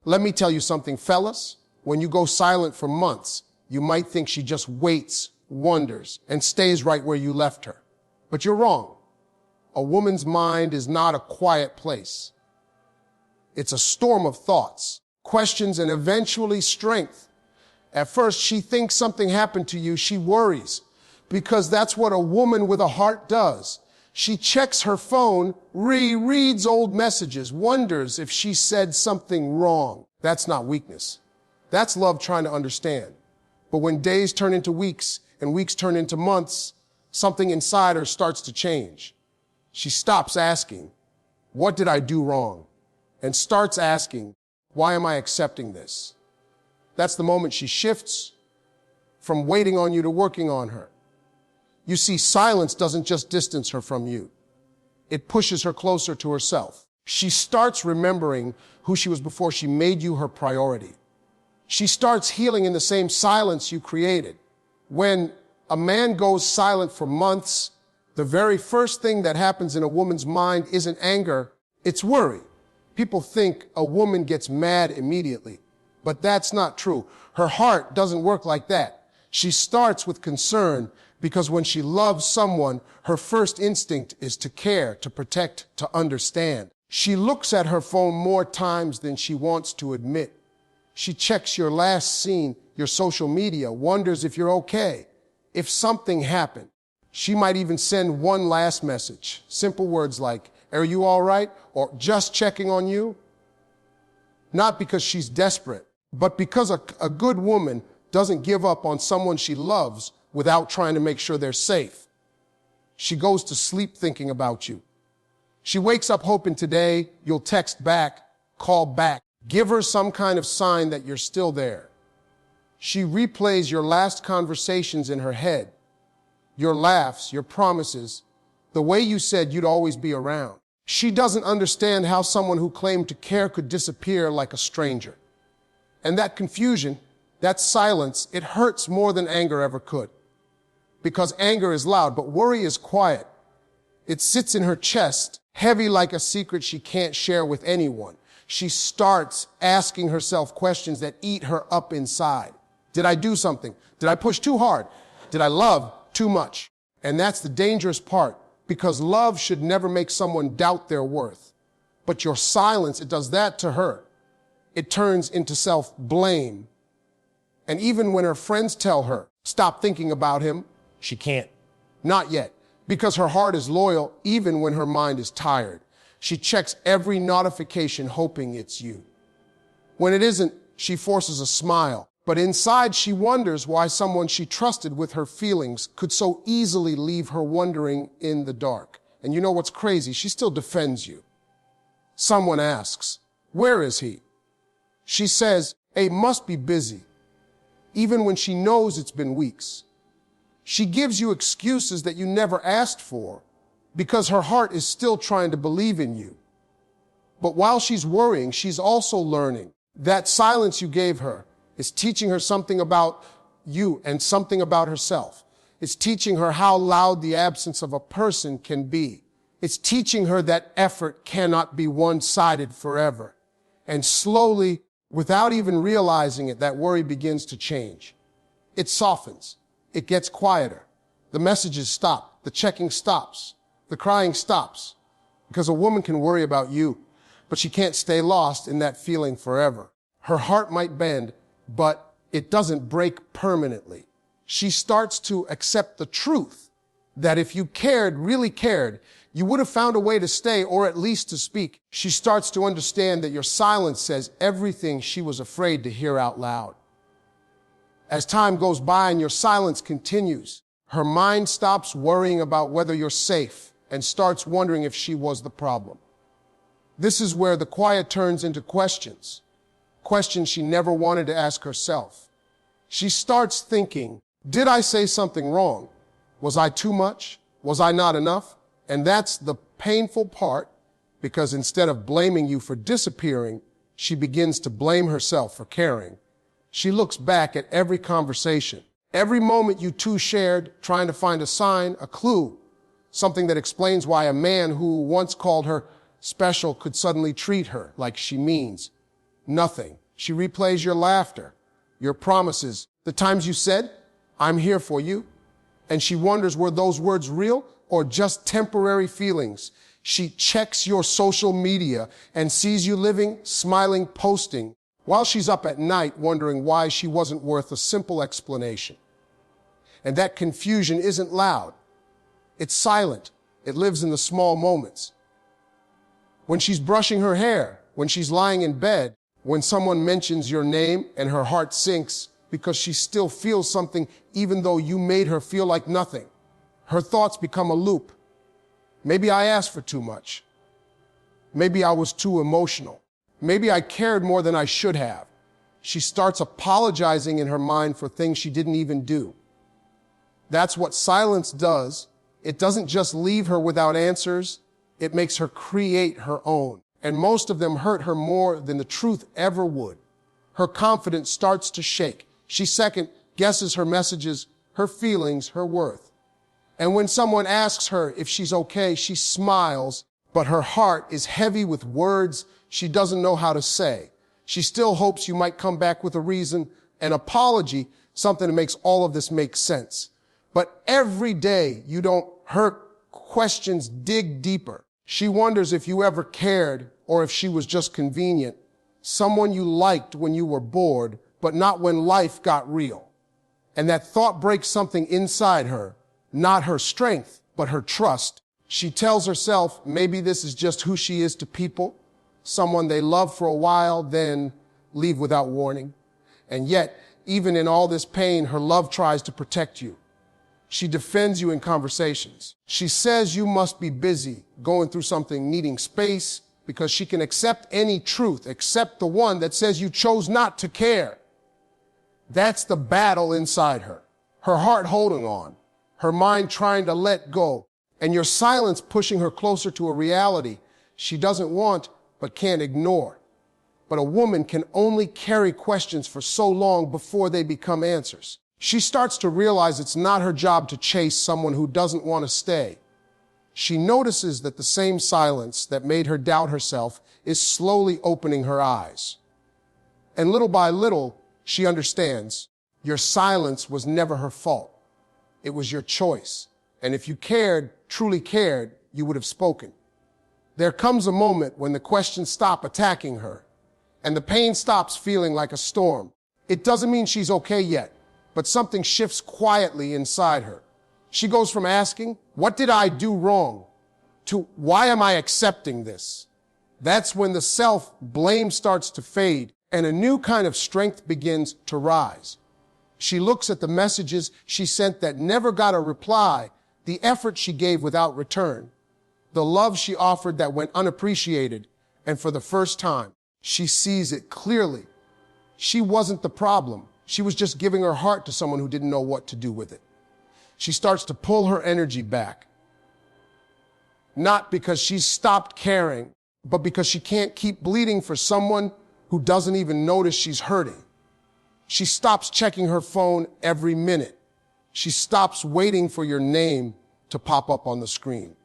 Let me tell you something, fellas. When you go silent for months, you might think she just waits, wonders, and stays right where you left her. But you're wrong. A woman's mind is not a quiet place. It's a storm of thoughts, questions, and eventually strength. At first, she thinks something happened to you. She worries, because that's what a woman with a heart does. She checks her phone, rereads old messages, wonders if she said something wrong. That's not weakness. That's love trying to understand. But when days turn into weeks and weeks turn into months, something inside her starts to change. She stops asking, what did I do wrong? And starts asking, why am I accepting this? That's the moment she shifts from waiting on you to working on her. You see, silence doesn't just distance her from you. It pushes her closer to herself. She starts remembering who she was before she made you her priority. She starts healing in the same silence you created. When a man goes silent for months, the very first thing that happens in a woman's mind isn't anger, it's worry. People think a woman gets mad immediately, but that's not true. Her heart doesn't work like that. She starts with concern because when she loves someone, her first instinct is to care, to protect, to understand. She looks at her phone more times than she wants to admit. She checks your last scene, your social media, wonders if you're okay, if something happened. She might even send one last message, simple words like, are you all right? Or just checking on you. Not because she's desperate, but because a good woman doesn't give up on someone she loves without trying to make sure they're safe. She goes to sleep thinking about you. She wakes up hoping today you'll text back, call back, give her some kind of sign that you're still there. She replays your last conversations in her head, your laughs, your promises, the way you said you'd always be around. She doesn't understand how someone who claimed to care could disappear like a stranger. And that confusion, that silence, it hurts more than anger ever could. Because anger is loud, but worry is quiet. It sits in her chest, heavy like a secret she can't share with anyone. She starts asking herself questions that eat her up inside. Did I do something? Did I push too hard? Did I love too much? And that's the dangerous part, because love should never make someone doubt their worth. But your silence, it does that to her. It turns into self-blame. And even when her friends tell her, stop thinking about him, she can't. Not yet, because her heart is loyal even when her mind is tired. She checks every notification hoping it's you. When it isn't, she forces a smile. But inside, she wonders why someone she trusted with her feelings could so easily leave her wondering in the dark. And you know what's crazy? She still defends you. Someone asks, where is he? She says, he must be busy, even when she knows it's been weeks. She gives you excuses that you never asked for because her heart is still trying to believe in you. But while she's worrying, she's also learning. That silence you gave her is teaching her something about you and something about herself. It's teaching her how loud the absence of a person can be. It's teaching her that effort cannot be one-sided forever. And slowly, without even realizing it, that worry begins to change. It softens. It gets quieter. The messages stop. The checking stops. The crying stops. Because a woman can worry about you, but she can't stay lost in that feeling forever. Her heart might bend, but it doesn't break permanently. She starts to accept the truth that if you cared, really cared, you would have found a way to stay or at least to speak. She starts to understand that your silence says everything she was afraid to hear out loud. As time goes by and your silence continues, her mind stops worrying about whether you're safe and starts wondering if she was the problem. This is where the quiet turns into questions. Questions she never wanted to ask herself. She starts thinking, did I say something wrong? Was I too much? Was I not enough? And that's the painful part, because instead of blaming you for disappearing, she begins to blame herself for caring. She looks back at every conversation, every moment you two shared, trying to find a sign, a clue, something that explains why a man who once called her special could suddenly treat her like she means Nothing. She replays your laughter, your promises, the times you said, "I'm here for you." And she wonders, were those words real or just temporary feelings? She checks your social media and sees you living, smiling, posting, while she's up at night wondering why she wasn't worth a simple explanation. And that confusion isn't loud. It's silent. It lives in the small moments. When she's brushing her hair, when she's lying in bed, when someone mentions your name and her heart sinks because she still feels something even though you made her feel like nothing. Her thoughts become a loop. Maybe I asked for too much. Maybe I was too emotional. Maybe I cared more than I should have. She starts apologizing in her mind for things she didn't even do. That's what silence does. It doesn't just leave her without answers. It makes her create her own. And most of them hurt her more than the truth ever would. Her confidence starts to shake. She second guesses her messages, her feelings, her worth. And when someone asks her if she's okay, she smiles, but her heart is heavy with words she doesn't know how to say. She still hopes you might come back with a reason, an apology, something that makes all of this make sense. But every day you don't, her questions dig deeper. She wonders if you ever cared or if she was just convenient, someone you liked when you were bored, but not when life got real. And that thought breaks something inside her, not her strength, but her trust. She tells herself maybe this is just who she is to people, someone they love for a while, then leave without warning. And yet, even in all this pain, her love tries to protect you. She defends you in conversations. She says you must be busy, going through something, needing space, because she can accept any truth except the one that says you chose not to care. That's the battle inside her. Her heart holding on, her mind trying to let go, and your silence pushing her closer to a reality she doesn't want but can't ignore. But a woman can only carry questions for so long before they become answers. She starts to realize it's not her job to chase someone who doesn't want to stay. She notices that the same silence that made her doubt herself is slowly opening her eyes. And little by little, she understands your silence was never her fault. It was your choice. And if you cared, truly cared, you would have spoken. There comes a moment when the questions stop attacking her and the pain stops feeling like a storm. It doesn't mean she's okay yet, but something shifts quietly inside her. She goes from asking, "What did I do wrong?" to "Why am I accepting this?" That's when the self-blame starts to fade and a new kind of strength begins to rise. She looks at the messages she sent that never got a reply, the effort she gave without return, the love she offered that went unappreciated, and for the first time, she sees it clearly. She wasn't the problem. She was just giving her heart to someone who didn't know what to do with it. She starts to pull her energy back. Not because she's stopped caring, but because she can't keep bleeding for someone who doesn't even notice she's hurting. She stops checking her phone every minute. She stops waiting for your name to pop up on the screen.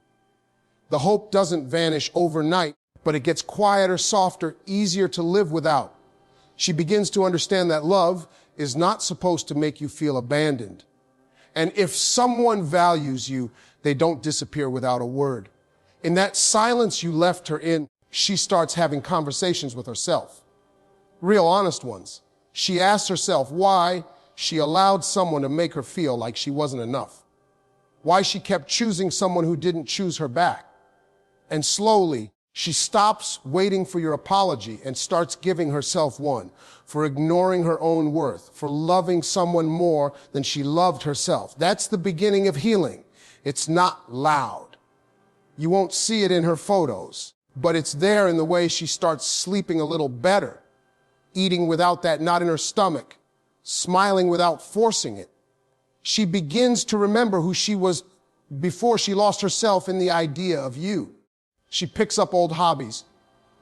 The hope doesn't vanish overnight, but it gets quieter, softer, easier to live without. She begins to understand that love is not supposed to make you feel abandoned. And if someone values you, they don't disappear without a word. In that silence you left her in, she starts having conversations with herself. Real honest ones. She asks herself why she allowed someone to make her feel like she wasn't enough. Why she kept choosing someone who didn't choose her back. And slowly, she stops waiting for your apology and starts giving herself one, for ignoring her own worth, for loving someone more than she loved herself. That's the beginning of healing. It's not loud. You won't see it in her photos, but it's there in the way she starts sleeping a little better, eating without that knot in her stomach, smiling without forcing it. She begins to remember who she was before she lost herself in the idea of you. She picks up old hobbies,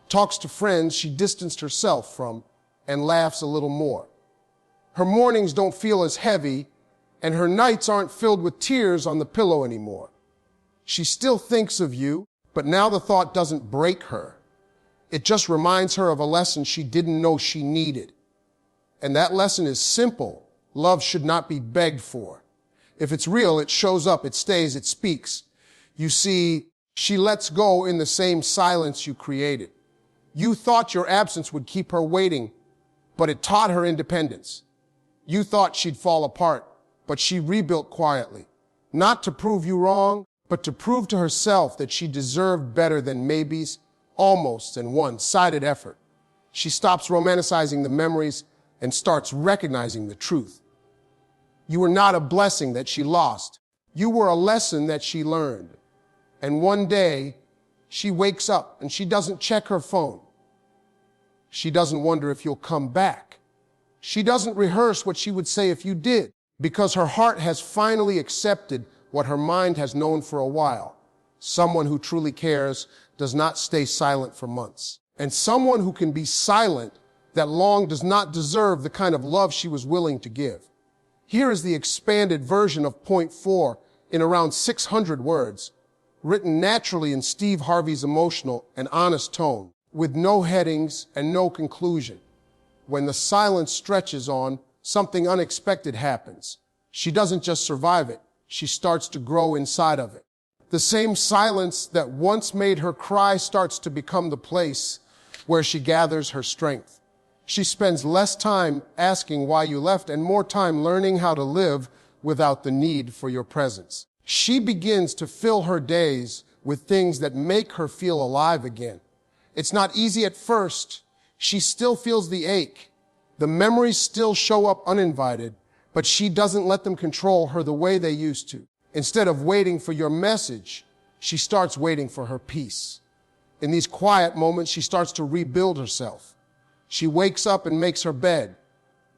talks to friends she distanced herself from, and laughs a little more. Her mornings don't feel as heavy, and her nights aren't filled with tears on the pillow anymore. She still thinks of you, but now the thought doesn't break her. It just reminds her of a lesson she didn't know she needed. And that lesson is simple. Love should not be begged for. If it's real, it shows up, it stays, it speaks. You see, she lets go in the same silence you created. You thought your absence would keep her waiting, but it taught her independence. You thought she'd fall apart, but she rebuilt quietly. Not to prove you wrong, but to prove to herself that she deserved better than maybes, almost, and one-sided effort. She stops romanticizing the memories and starts recognizing the truth. You were not a blessing that she lost. You were a lesson that she learned. And one day, she wakes up and she doesn't check her phone. She doesn't wonder if you'll come back. She doesn't rehearse what she would say if you did, because her heart has finally accepted what her mind has known for a while. Someone who truly cares does not stay silent for months. And someone who can be silent that long does not deserve the kind of love she was willing to give. Here is the expanded version of point 4 in around 600 words, written naturally in Steve Harvey's emotional and honest tone, with no headings and no conclusion. When the silence stretches on, something unexpected happens. She doesn't just survive it, she starts to grow inside of it. The same silence that once made her cry starts to become the place where she gathers her strength. She spends less time asking why you left and more time learning how to live without the need for your presence. She begins to fill her days with things that make her feel alive again. It's not easy at first. She still feels the ache. The memories still show up uninvited, but she doesn't let them control her the way they used to. Instead of waiting for your message, she starts waiting for her peace. In these quiet moments, she starts to rebuild herself. She wakes up and makes her bed,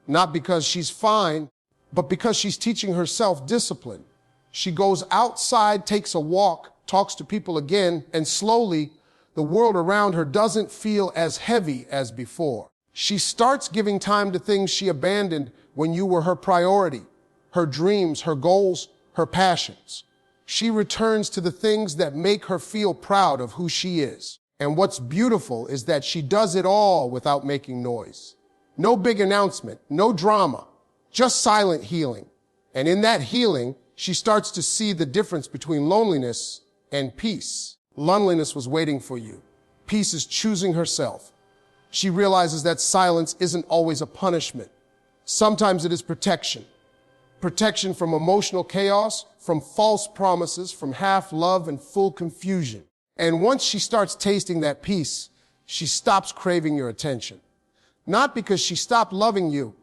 not because she's fine, but because she's teaching herself discipline. She goes outside, takes a walk, talks to people again, and slowly, the world around her doesn't feel as heavy as before. She starts giving time to things she abandoned when you were her priority, her dreams, her goals, her passions. She returns to the things that make her feel proud of who she is. And what's beautiful is that she does it all without making noise. No big announcement, no drama, just silent healing. And in that healing, she starts to see the difference between loneliness and peace. Loneliness was waiting for you. Peace is choosing herself. She realizes that silence isn't always a punishment. Sometimes it is protection. Protection from emotional chaos, from false promises, from half love and full confusion. And once she starts tasting that peace, she stops craving your attention. Not because she stopped loving you,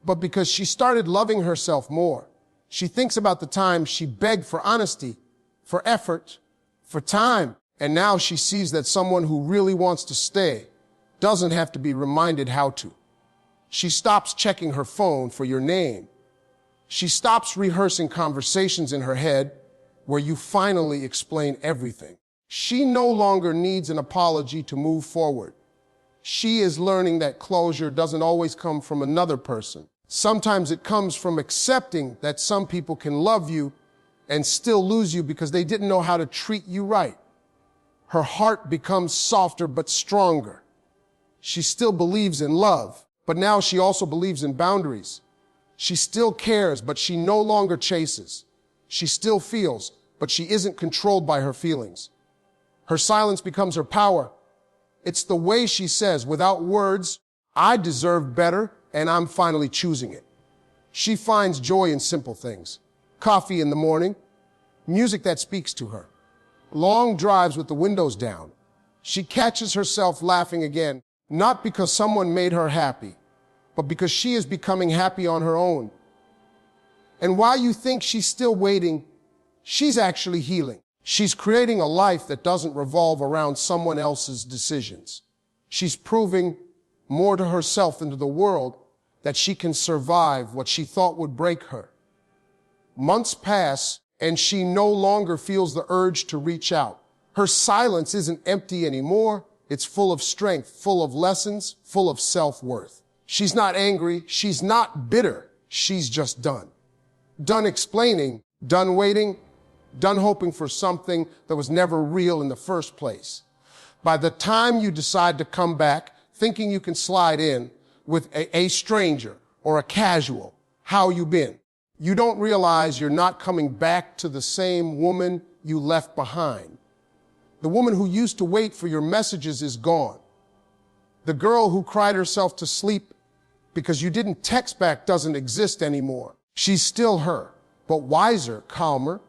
but because she started loving herself more. She thinks about the time she begged for honesty, for effort, for time. And now she sees that someone who really wants to stay doesn't have to be reminded how to. She stops checking her phone for your name. She stops rehearsing conversations in her head where you finally explain everything. She no longer needs an apology to move forward. She is learning that closure doesn't always come from another person. Sometimes it comes from accepting that some people can love you and still lose you because they didn't know how to treat you right. Her heart becomes softer but stronger. She still believes in love, but now she also believes in boundaries. She still cares, but she no longer chases. She still feels, but she isn't controlled by her feelings. Her silence becomes her power. It's the way she says, without words, I deserve better, and I'm finally choosing it. She finds joy in simple things. Coffee in the morning, music that speaks to her, long drives with the windows down. She catches herself laughing again, not because someone made her happy, but because she is becoming happy on her own. And while you think she's still waiting, she's actually healing. She's creating a life that doesn't revolve around someone else's decisions. She's proving more to herself and to the world that she can survive what she thought would break her. Months pass, and she no longer feels the urge to reach out. Her silence isn't empty anymore. It's full of strength, full of lessons, full of self-worth. She's not angry. She's not bitter. She's just done. Done explaining, done waiting, done hoping for something that was never real in the first place. By the time you decide to come back, thinking you can slide in with a stranger or a casual, how you been? You don't realize you're not coming back to the same woman you left behind. The woman who used to wait for your messages is gone. The girl who cried herself to sleep because you didn't text back doesn't exist anymore. She's still her, but wiser, calmer,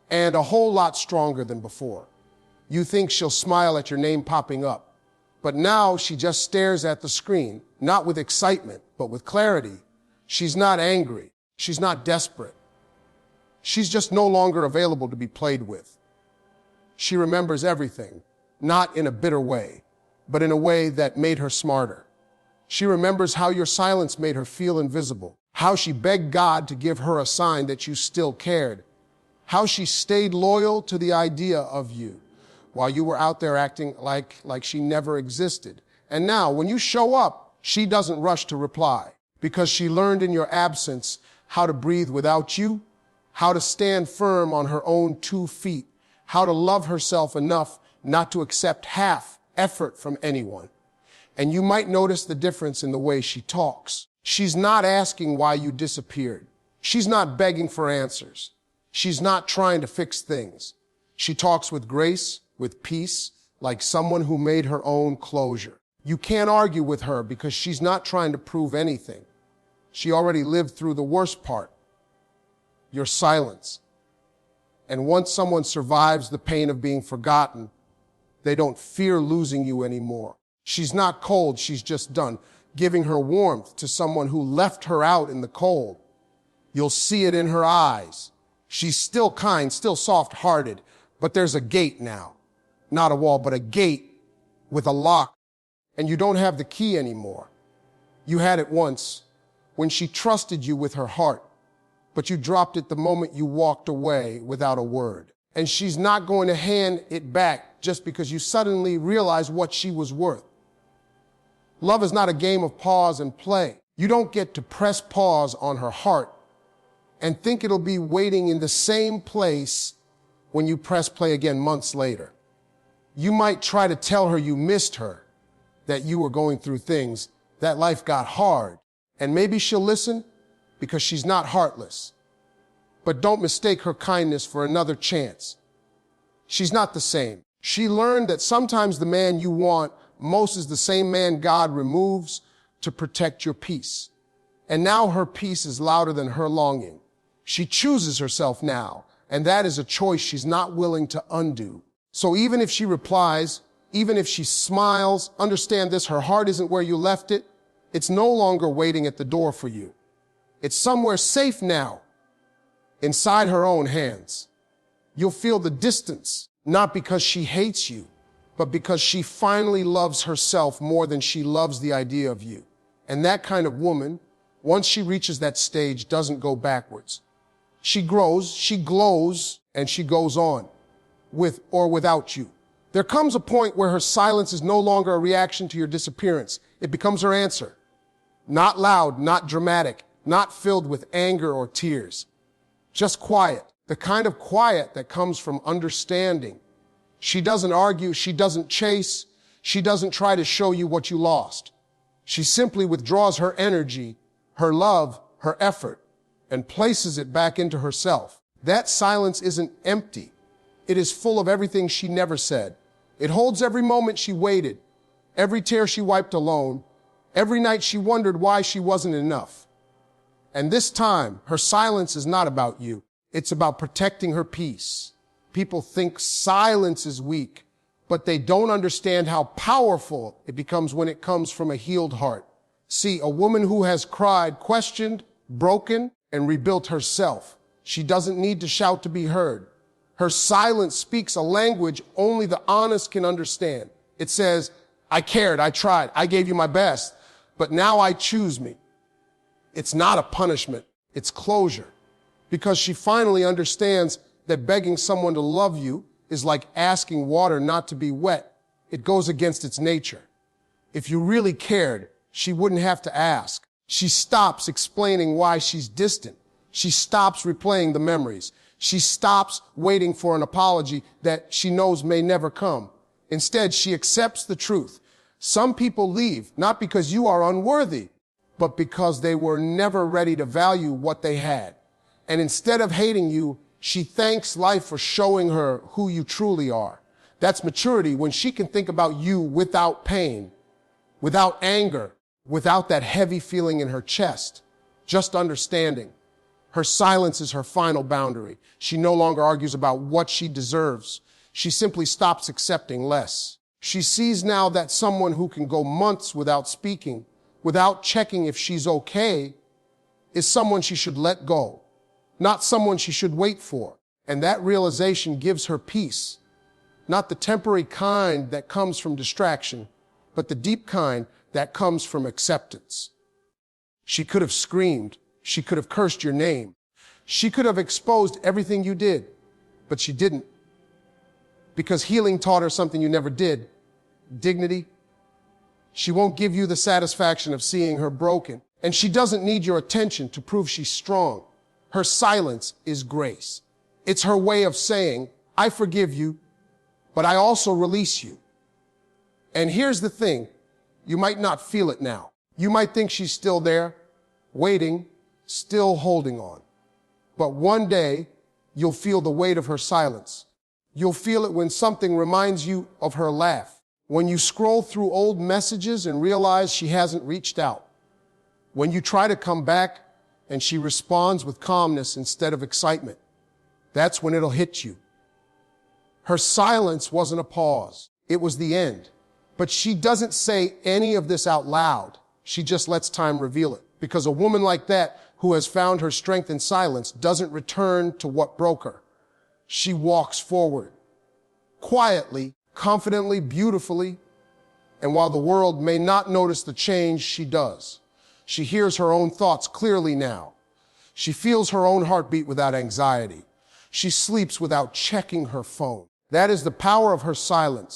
and a whole lot stronger than before. You think she'll smile at your name popping up, but now she just stares at the screen, not with excitement, but with clarity. She's not angry. She's not desperate. She's just no longer available to be played with. She remembers everything, not in a bitter way, but in a way that made her smarter. She remembers how your silence made her feel invisible, how she begged God to give her a sign that you still cared, how she stayed loyal to the idea of you while you were out there acting like she never existed. And now, when you show up, she doesn't rush to reply because she learned in your absence how to breathe without you, how to stand firm on her own 2 feet, how to love herself enough not to accept half effort from anyone. And you might notice the difference in the way she talks. She's not asking why you disappeared. She's not begging for answers. She's not trying to fix things. She talks with grace, with peace, like someone who made her own closure. You can't argue with her because she's not trying to prove anything. She already lived through the worst part, your silence. And once someone survives the pain of being forgotten, they don't fear losing you anymore. She's not cold, she's just done giving her warmth to someone who left her out in the cold. You'll see it in her eyes. She's still kind, still soft-hearted, but there's a gate now. Not a wall, but a gate with a lock, and you don't have the key anymore. You had it once when she trusted you with her heart, but you dropped it the moment you walked away without a word. And she's not going to hand it back just because you suddenly realize what she was worth. Love is not a game of pause and play. You don't get to press pause on her heart and think it'll be waiting in the same place when you press play again months later. You might try to tell her you missed her, that you were going through things, that life got hard, and maybe she'll listen because she's not heartless. But don't mistake her kindness for another chance. She's not the same. She learned that sometimes the man you want most is the same man God removes to protect your peace. And now her peace is louder than her longing. She chooses herself now, and that is a choice she's not willing to undo. So even if she replies, even if she smiles, understand this, her heart isn't where you left it. It's no longer waiting at the door for you. It's somewhere safe now, inside her own hands. You'll feel the distance, not because she hates you, but because she finally loves herself more than she loves the idea of you. And that kind of woman, once she reaches that stage, doesn't go backwards. She grows, she glows, and she goes on, with or without you. There comes a point where her silence is no longer a reaction to your disappearance. It becomes her answer. Not loud, not dramatic, not filled with anger or tears. Just quiet, the kind of quiet that comes from understanding. She doesn't argue, she doesn't chase, she doesn't try to show you what you lost. She simply withdraws her energy, her love, her effort, and places it back into herself. That silence isn't empty. It is full of everything she never said. It holds every moment she waited, every tear she wiped alone, every night she wondered why she wasn't enough. And this time, her silence is not about you. It's about protecting her peace. People think silence is weak, but they don't understand how powerful it becomes when it comes from a healed heart. See, a woman who has cried, questioned, broken, and rebuilt herself, she doesn't need to shout to be heard. Her silence speaks a language only the honest can understand. It says, I cared, I tried, I gave you my best, but now I choose me. It's not a punishment, it's closure. Because she finally understands that begging someone to love you is like asking water not to be wet. It goes against its nature. If you really cared, she wouldn't have to ask. She stops explaining why she's distant. She stops replaying the memories. She stops waiting for an apology that she knows may never come. Instead, she accepts the truth. Some people leave not because you are unworthy, but because they were never ready to value what they had. And instead of hating you, she thanks life for showing her who you truly are. That's maturity, when she can think about you without pain, without anger, without that heavy feeling in her chest, just understanding. Her silence is her final boundary. She no longer argues about what she deserves. She simply stops accepting less. She sees now that someone who can go months without speaking, without checking if she's okay, is someone she should let go, not someone she should wait for. And that realization gives her peace, not the temporary kind that comes from distraction, but the deep kind that comes from acceptance. She could have screamed. She could have cursed your name. She could have exposed everything you did, but she didn't. Because healing taught her something you never did: dignity. She won't give you the satisfaction of seeing her broken, and she doesn't need your attention to prove she's strong. Her silence is grace. It's her way of saying, I forgive you, but I also release you. And here's the thing, you might not feel it now. You might think she's still there, waiting, still holding on. But one day, you'll feel the weight of her silence. You'll feel it when something reminds you of her laugh, when you scroll through old messages and realize she hasn't reached out, when you try to come back and she responds with calmness instead of excitement. That's when it'll hit you. Her silence wasn't a pause. It was the end. But she doesn't say any of this out loud. She just lets time reveal it. Because a woman like that, who has found her strength in silence, doesn't return to what broke her. She walks forward, quietly, confidently, beautifully. And while the world may not notice the change, she does. She hears her own thoughts clearly now. She feels her own heartbeat without anxiety. She sleeps without checking her phone. That is the power of her silence.